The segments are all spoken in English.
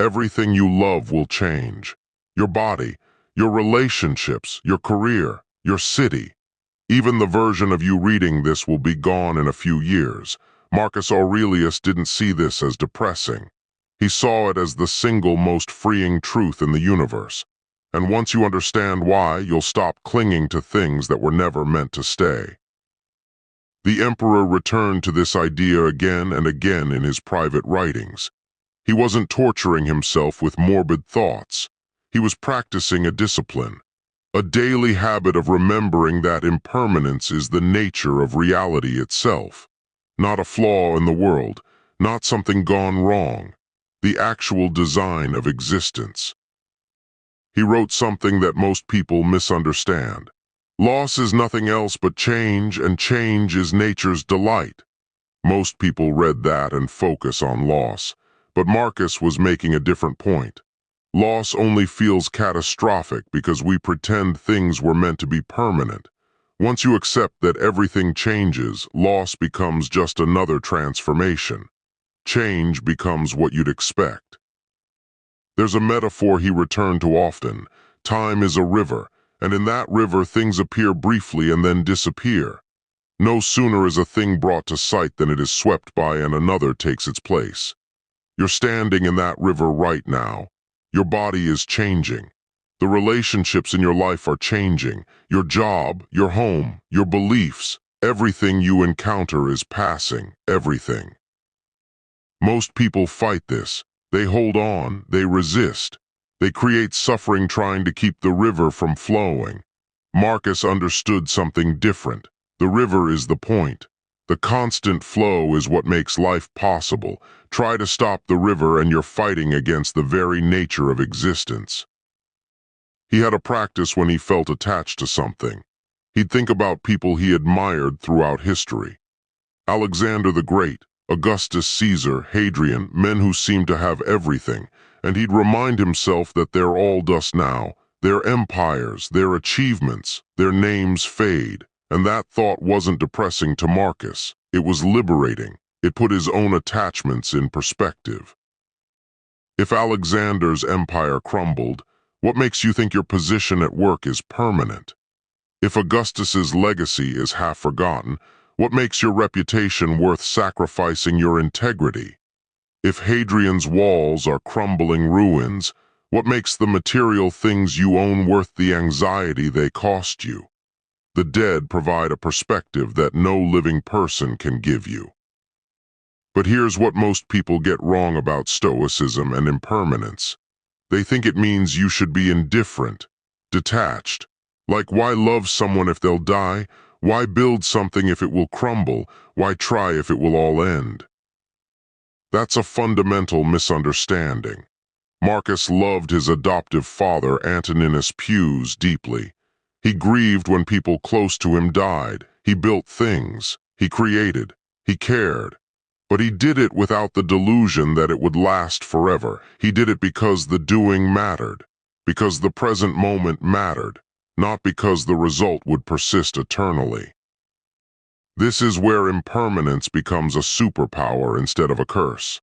Everything you love will change. Your body, your relationships, your career, your city. Even the version of you reading this will be gone in a few years. Marcus Aurelius didn't see this as depressing. He saw it as the single most freeing truth in the universe. And once you understand why, you'll stop clinging to things that were never meant to stay. The emperor returned to this idea again and again in his private writings. He wasn't torturing himself with morbid thoughts. He was practicing a discipline, a daily habit of remembering that impermanence is the nature of reality itself. Not a flaw in the world, not something gone wrong, the actual design of existence. He wrote something that most people misunderstand. Loss is nothing else but change, and change is nature's delight. Most people read that and focus on loss, but Marcus was making a different point. Loss only feels catastrophic because we pretend things were meant to be permanent. Once you accept that everything changes, loss becomes just another transformation. Change becomes what you'd expect. There's a metaphor he returned to often. Time is a river, and in that river things appear briefly and then disappear. No sooner is a thing brought to sight than it is swept by and another takes its place. You're standing in that river right now. Your body is changing. The relationships in your life are changing. Your job, your home, your beliefs, everything you encounter is passing, everything. Most people fight this. They hold on, they resist. They create suffering trying to keep the river from flowing. Marcus understood something different. The river is the point. The constant flow is what makes life possible. Try to stop the river and you're fighting against the very nature of existence. He had a practice when he felt attached to something. He'd think about people he admired throughout history. Alexander the Great, Augustus Caesar, Hadrian, men who seemed to have everything, and he'd remind himself that they're all dust now. Their empires, their achievements, their names fade. And that thought wasn't depressing to Marcus. It was liberating. It put his own attachments in perspective. If Alexander's empire crumbled, what makes you think your position at work is permanent? If Augustus's legacy is half forgotten, what makes your reputation worth sacrificing your integrity? If Hadrian's walls are crumbling ruins, what makes the material things you own worth the anxiety they cost you? The dead provide a perspective that no living person can give you. But here's what most people get wrong about Stoicism and impermanence. They think it means you should be indifferent, detached. Like, why love someone if they'll die? Why build something if it will crumble? Why try if it will all end? That's a fundamental misunderstanding. Marcus loved his adoptive father, Antoninus Pius, deeply. He grieved when people close to him died. He built things. He created. He cared. But he did it without the delusion that it would last forever. He did it because the doing mattered, because the present moment mattered, not because the result would persist eternally. This is where impermanence becomes a superpower instead of a curse.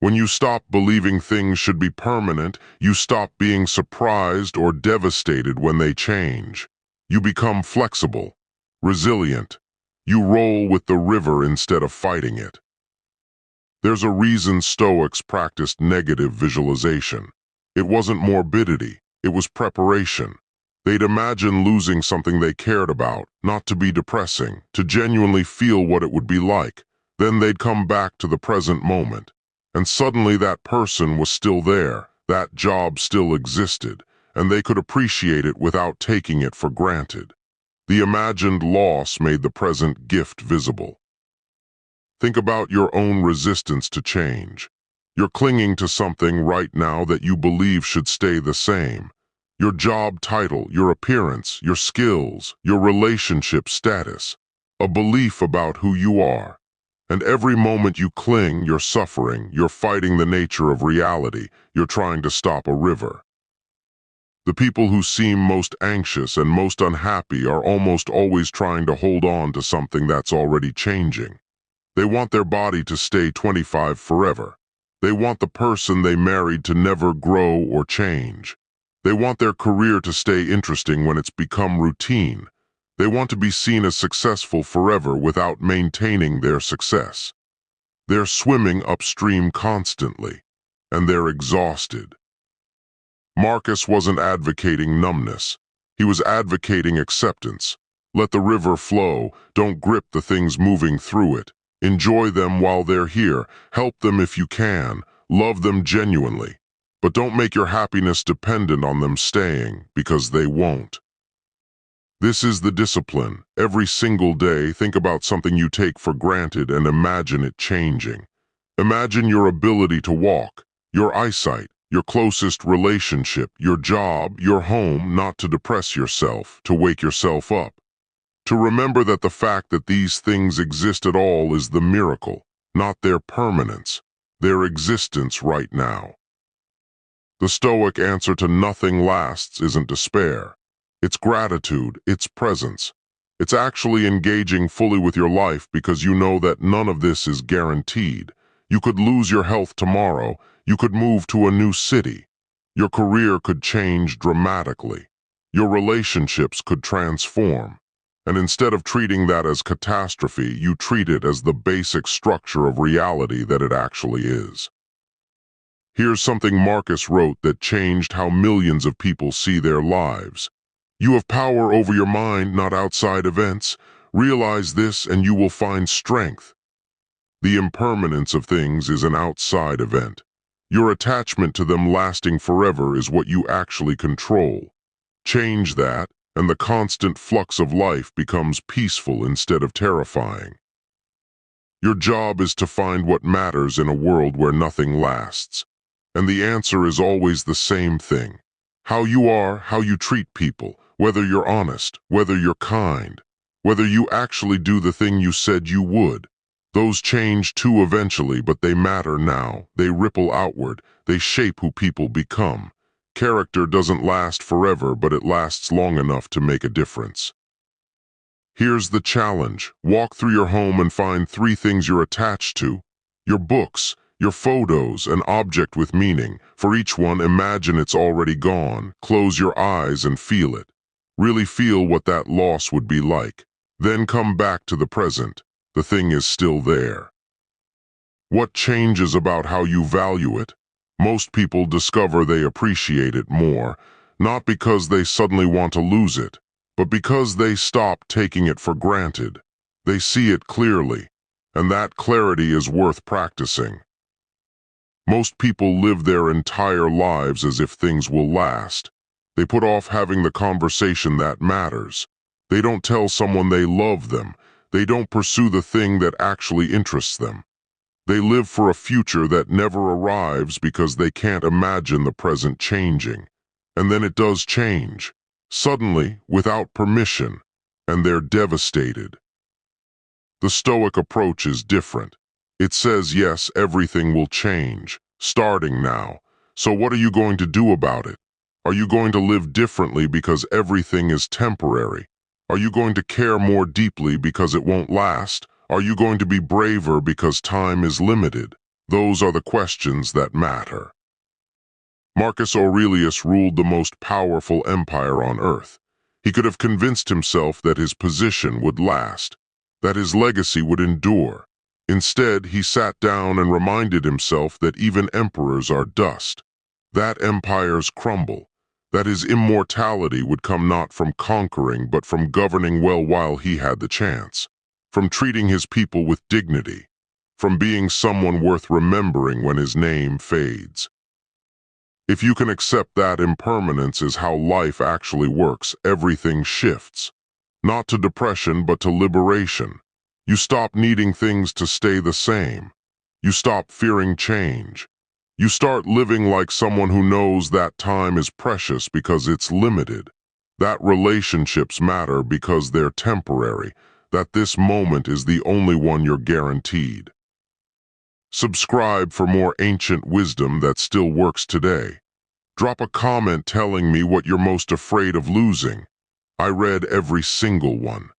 When you stop believing things should be permanent, you stop being surprised or devastated when they change. You become flexible, resilient. You roll with the river instead of fighting it. There's a reason Stoics practiced negative visualization. It wasn't morbidity, it was preparation. They'd imagine losing something they cared about, not to be depressing, to genuinely feel what it would be like. Then they'd come back to the present moment. And suddenly that person was still there, that job still existed, and they could appreciate it without taking it for granted. The imagined loss made the present gift visible. Think about your own resistance to change. You're clinging to something right now that you believe should stay the same. Your job title, your appearance, your skills, your relationship status, a belief about who you are. And every moment you cling, you're suffering, you're fighting the nature of reality, you're trying to stop a river. The people who seem most anxious and most unhappy are almost always trying to hold on to something that's already changing. They want their body to stay 25 forever. They want the person they married to never grow or change. They want their career to stay interesting when it's become routine. They want to be seen as successful forever without maintaining their success. They're swimming upstream constantly, and they're exhausted. Marcus wasn't advocating numbness. He was advocating acceptance. Let the river flow. Don't grip the things moving through it. Enjoy them while they're here. Help them if you can. Love them genuinely. But don't make your happiness dependent on them staying, because they won't. This is the discipline. Every single day, think about something you take for granted and imagine it changing. Imagine your ability to walk, your eyesight, your closest relationship, your job, your home, not to depress yourself, to wake yourself up. To remember that the fact that these things exist at all is the miracle, not their permanence, their existence right now. The Stoic answer to nothing lasts isn't despair. It's gratitude, it's presence. It's actually engaging fully with your life because you know that none of this is guaranteed. You could lose your health tomorrow. You could move to a new city. Your career could change dramatically. Your relationships could transform. And instead of treating that as catastrophe, you treat it as the basic structure of reality that it actually is. Here's something Marcus wrote that changed how millions of people see their lives. You have power over your mind, not outside events. Realize this and you will find strength. The impermanence of things is an outside event. Your attachment to them lasting forever is what you actually control. Change that, and the constant flux of life becomes peaceful instead of terrifying. Your job is to find what matters in a world where nothing lasts. And the answer is always the same thing. How you are, how you treat people, whether you're honest, whether you're kind, whether you actually do the thing you said you would. Those change too eventually, but they matter now. They ripple outward. They shape who people become. Character doesn't last forever, but it lasts long enough to make a difference. Here's the challenge. Walk through your home and find 3 things you're attached to. Your books, your photos, an object with meaning. For each one, imagine it's already gone. Close your eyes and feel it. Really feel what that loss would be like. Then come back to the present. The thing is still there. What changes about how you value it? Most people discover they appreciate it more, not because they suddenly want to lose it, but because they stop taking it for granted. They see it clearly, and that clarity is worth practicing. Most people live their entire lives as if things will last. They put off having the conversation that matters. They don't tell someone they love them. They don't pursue the thing that actually interests them. They live for a future that never arrives because they can't imagine the present changing. And then it does change, suddenly, without permission, and they're devastated. The Stoic approach is different. It says, yes, everything will change, starting now. So what are you going to do about it? Are you going to live differently because everything is temporary? Are you going to care more deeply because it won't last? Are you going to be braver because time is limited? Those are the questions that matter. Marcus Aurelius ruled the most powerful empire on earth. He could have convinced himself that his position would last, that his legacy would endure. Instead, he sat down and reminded himself that even emperors are dust, that empires crumble, that his immortality would come not from conquering but from governing well while he had the chance, from treating his people with dignity, from being someone worth remembering when his name fades. If you can accept that impermanence is how life actually works, everything shifts. Not to depression, but to liberation. You stop needing things to stay the same. You stop fearing change. You start living like someone who knows that time is precious because it's limited, that relationships matter because they're temporary, that this moment is the only one you're guaranteed. Subscribe for more ancient wisdom that still works today. Drop a comment telling me what you're most afraid of losing. I read every single one.